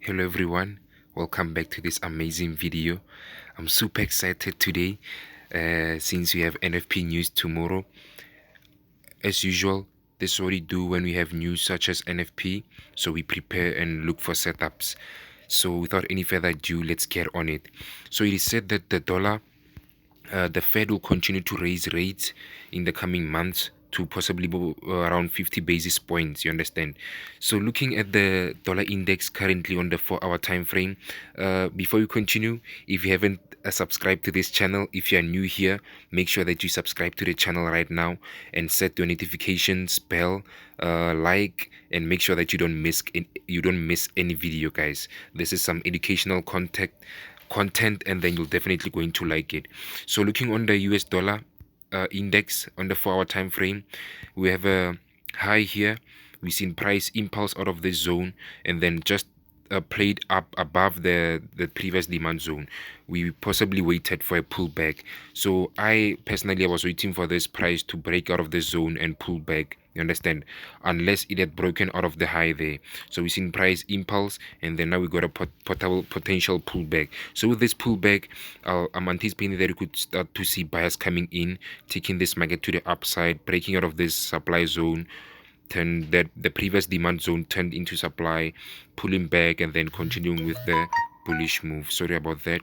Hello everyone, welcome back to this amazing video. I'm super excited today since we have NFP news tomorrow. As usual, this is what we do when we have news such as NFP, so we prepare and look for setups. So without any further ado, let's get on it. So it is said that the Fed will continue to raise rates in the coming months to possibly around 50 basis points, you understand. So looking at the dollar index currently on the 4-hour time frame, before you continue, if you haven't subscribed to this channel, if you are new here, make sure that you subscribe to the channel right now and set your notifications bell, like, and make sure that you don't miss any video, guys. This is some educational content, and then you'll definitely going to like it. So looking on the US dollar index on the 4-hour time frame, we have a high here. We've seen price impulse out of this zone and then just played up above the previous demand zone. We possibly waited for a pullback. So I was waiting for this price to break out of the zone and pull back, you understand, unless it had broken out of the high there. So we've seen price impulse and then now we got a potential pullback. So with this pullback, I'm anticipating that we could start to see buyers coming in, taking this market to the upside, breaking out of this supply zone, turned that the previous demand zone turned into supply, pulling back and then continuing with the bullish move. Sorry about that.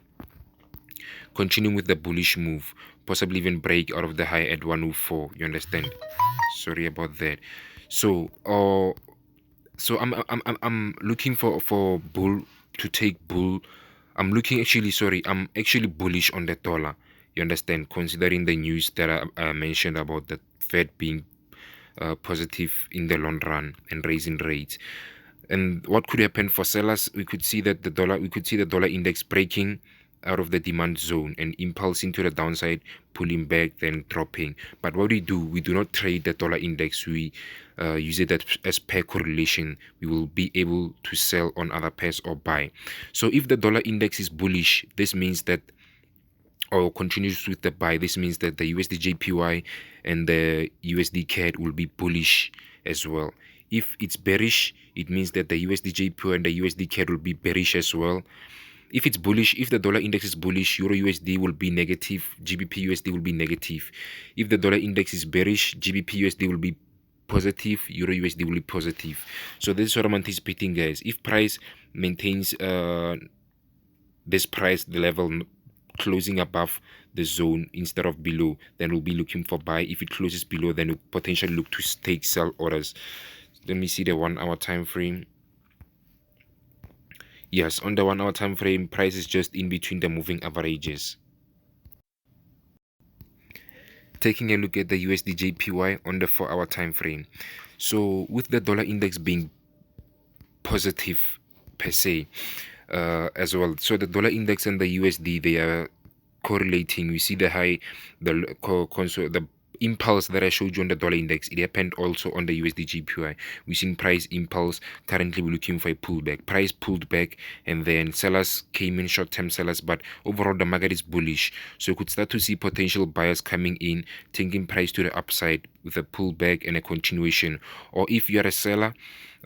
Continuing with the bullish move, possibly even break out of the high at 104, you understand. Sorry about that. So I'm looking for bull to take bull. I'm actually bullish on the dollar, you understand, considering the news that I mentioned about the Fed being positive in the long run and raising rates. And what could happen for sellers? We could see the dollar index breaking out of the demand zone and impulse into the downside, pulling back, then dropping. But what we do not trade the dollar index. We use it as pair correlation. We will be able to sell on other pairs or buy. So if the dollar index is bullish, this means that, or continues with the buy, this means that the USDJPY and the USDCAD will be bullish as well. If it's bearish, it means that the USDJPY and the USDCAD will be bearish as well. If it's bullish, if the dollar index is bullish, EURUSD will be negative, GBPUSD will be negative. If the dollar index is bearish, GBPUSD will be positive, EURUSD will be positive. So this is what I'm anticipating, guys. If price maintains this price, the level closing above the zone instead of below, then we'll be looking for buy. If it closes below, then we'll potentially look to take sell orders. Let me see the 1-hour time frame. Yes, on the 1-hour time frame, price is just in between the moving averages. Taking a look at the USDJPY on the 4-hour time frame. So with the dollar index being positive per se, as well, so the dollar index and the USD, they are correlating. We see the high, the impulse that I showed you on the dollar index, it happened also on the USDJPY. We've seen price impulse. Currently we're looking for a pullback. Price pulled back and then sellers came in, short-term sellers, but overall the market is bullish. So you could start to see potential buyers coming in, taking price to the upside with a pullback and a continuation. Or if you are a seller,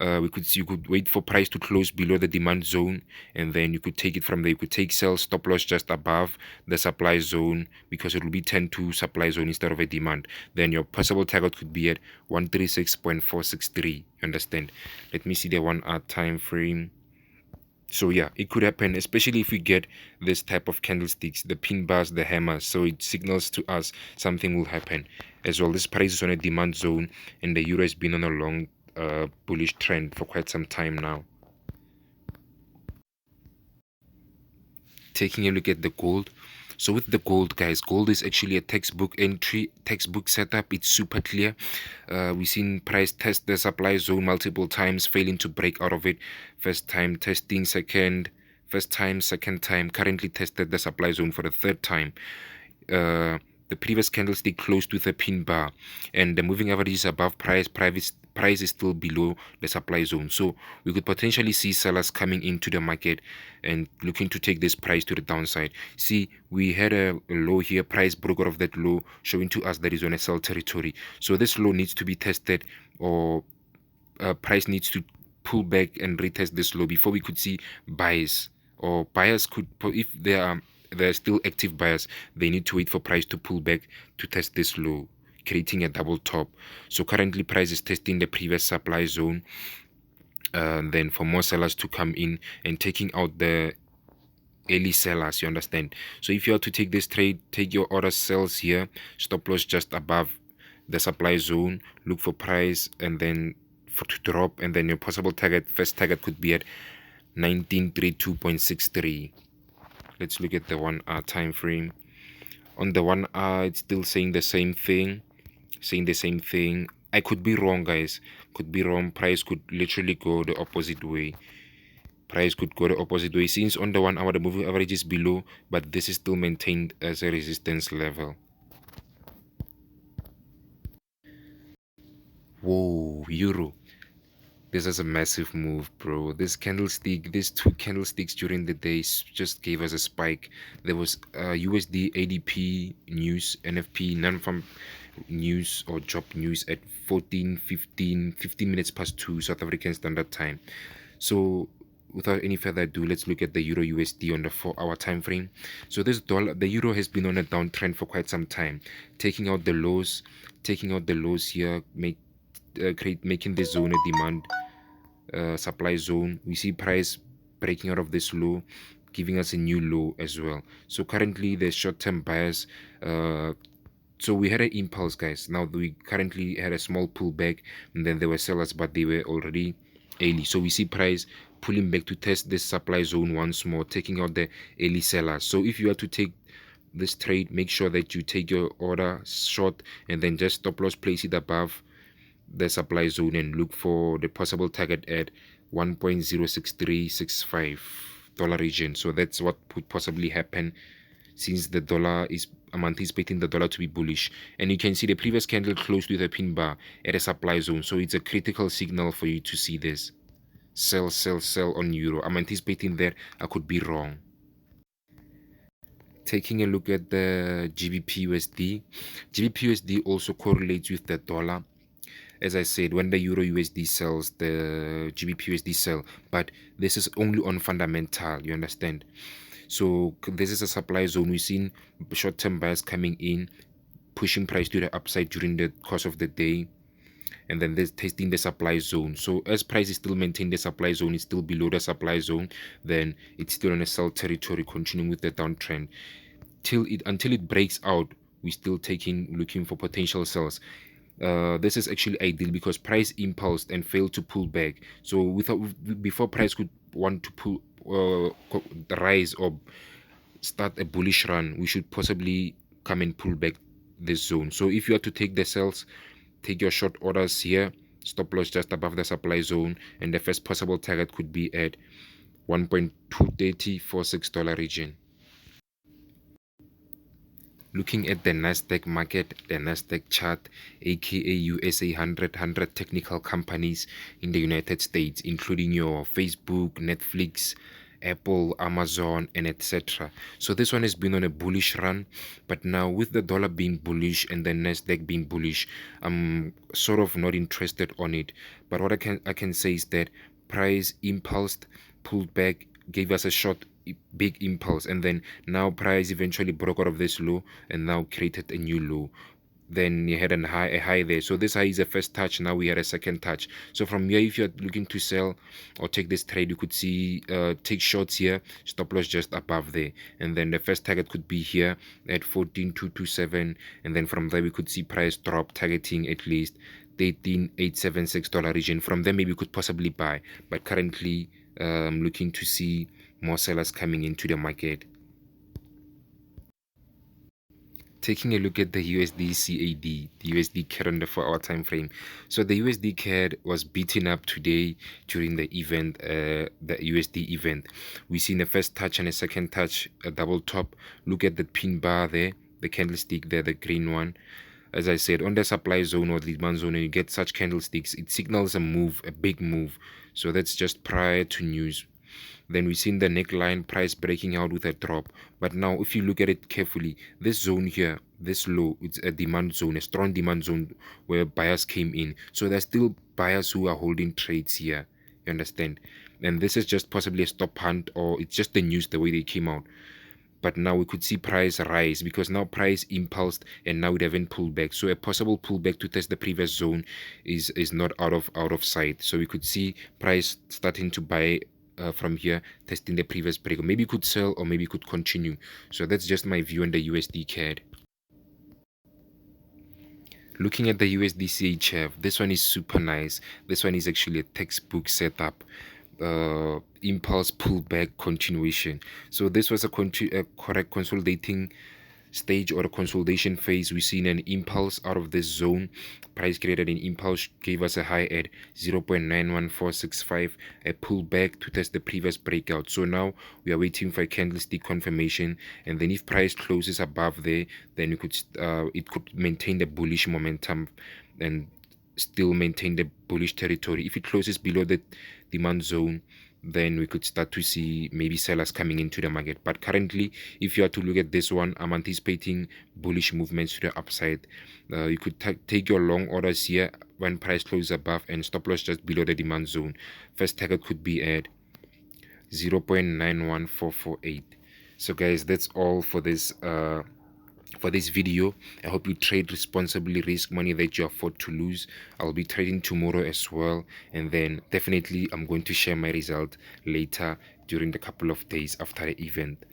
you could wait for price to close below the demand zone and then you could take it from there. You could take sell, stop loss just above the supply zone because it will be 10-2 supply zone instead of a demand. Then your possible target could be at 136.463. You understand? Let me see the 1-hour time frame. So yeah, it could happen, especially if we get this type of candlesticks, the pin bars, the hammers. So it signals to us something will happen as well. This price is on a demand zone and the euro has been on a long bullish trend for quite some time now. Taking a look at the gold. So with the gold, guys, gold is actually a textbook setup. It's super clear. We've seen price test the supply zone multiple times, failing to break out of it. First time testing, second time, currently tested the supply zone for the third time. The previous candlestick closed with a pin bar and the moving average is above price. Price is still below the supply zone. So we could potentially see sellers coming into the market and looking to take this price to the downside. See, we had a low here. Price broke out of that low, showing to us that is on a sell territory. So this low needs to be tested, or price needs to pull back and retest this low before we could see buyers, or buyers could, if there are still active buyers, they need to wait for price to pull back to test this low, creating a double top. So currently price is testing the previous supply zone, then for more sellers to come in and taking out the early sellers, you understand. So if you are to take this trade, take your order sells here, stop loss just above the supply zone, look for price and then for to drop, and then your possible target, first target could be at 1932.63. Let's look at the 1 hour time frame. On the 1 hour, it's still saying the same thing, I could be wrong, guys, could be wrong. Price could literally go the opposite way. Since on the 1 hour the moving average is below, but this is still maintained as a resistance level. Whoa, euro, this is a massive move, bro. This candlestick, these two candlesticks during the day just gave us a spike. There was USD ADP news, NFP non-farm news or job news at 15 minutes past 2 South African Standard Time. So without any further ado, let's look at the Euro USD on the 4 hour time frame. So this dollar, the euro has been on a downtrend for quite some time, taking out the lows here, making this zone a demand supply zone. We see price breaking out of this low, giving us a new low as well. So currently the short-term buyers, so we had an impulse, guys. Now we currently had a small pullback, and then there were sellers, but they were already early. So we see price pulling back to test this supply zone once more, taking out the early sellers. So if you are to take this trade, make sure that you take your order short and then just stop loss, place it above the supply zone and look for the possible target at 1.06365 dollar region. So that's what would possibly happen, since the dollar is, I'm anticipating the dollar to be bullish. And you can see the previous candle closed with a pin bar at a supply zone, so it's a critical signal for you to see this sell on euro. I'm anticipating that. I could be wrong. Taking a look at the GBPUSD, GBPUSD also correlates with the dollar. As I said, when the Euro USD sells, the GBPUSD sell, but this is only on fundamental, you understand. So this is a supply zone. We've seen short-term buyers coming in, pushing price to the upside during the course of the day, and then there's testing the supply zone. So as price is still maintaining the supply zone, it's still below the supply zone, then it's still on a sell territory, continuing with the downtrend until it breaks out. We're still looking for potential sells. This is actually ideal because price impulsed and failed to pull back. So before price could want to pull rise or start a bullish run, we should possibly come and pull back this zone. So if you are to take the sells, take your short orders here, stop loss just above the supply zone, and the first possible target could be at 1.23046 dollar region. Looking at the NASDAQ market, the NASDAQ chart, aka USA 100 technical companies in the United States, including your Facebook, Netflix, Apple, Amazon, and etc. So this one has been on a bullish run, but now with the dollar being bullish and the NASDAQ being bullish, I'm sort of not interested on it. But what I can say is that price impulsed, pulled back, gave us a short big impulse, and then now price eventually broke out of this low and now created a new low. Then you had a high there. So this high is the first touch. Now we had a second touch. So from here, if you're looking to sell or take this trade, you could see take shorts here, stop loss just above there, and then the first target could be here at 14227, and then from there we could see price drop, targeting at least 13876 dollar region. From there maybe we could possibly buy, but currently looking to see more sellers coming into the market. Taking a look at the USDCAD, the USD CAD on the 4 hour time frame. So the USD CAD was beaten up today during the event, the USD event. We seen the first touch and a second touch, a double top. Look at the pin bar there, the candlestick there, the green one. As I said, on the supply zone or the demand zone, and you get such candlesticks, it signals a move, a big move. So that's just prior to news. Then we've seen the neckline, price breaking out with a drop. But now if you look at it carefully, this zone here, this low, it's a demand zone, a strong demand zone where buyers came in. So there's still buyers who are holding trades here. You understand? And this is just possibly a stop hunt, or it's just the news the way they came out. But now we could see price rise because now price impulsed and now it haven't pulled back. So a possible pullback to test the previous zone is not out of sight. So we could see price starting to buy from here, testing the previous break. Or maybe you could sell, or maybe you could continue. So that's just my view on the USD CAD. Looking at the USDCHF, this one is super nice. This one is actually a textbook setup. Impulse pullback continuation. So this was a correct consolidating stage or a consolidation phase. We've seen an impulse out of this zone. Price created an impulse, gave us a high at 0.91465, a pullback to test the previous breakout. So now we are waiting for a candlestick confirmation, and then if price closes above there, then we could it could maintain the bullish momentum and still maintain the bullish territory. If it closes below the demand zone, then we could start to see maybe sellers coming into the market. But currently, if you are to look at this one, I'm anticipating bullish movements to the upside. You could take your long orders here when price closes above, and stop loss just below the demand zone. First target could be at 0.91448. So guys, that's all for this video. I hope you trade responsibly, risk money that you afford to lose. I'll be trading tomorrow as well, and then definitely I'm going to share my result later during the couple of days after the event.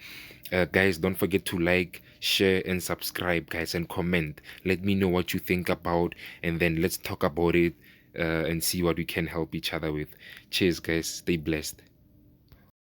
Guys, don't forget to like, share, and subscribe, guys, and comment. Let me know what you think about, and then let's talk about it and see what we can help each other with. Cheers, guys. Stay blessed.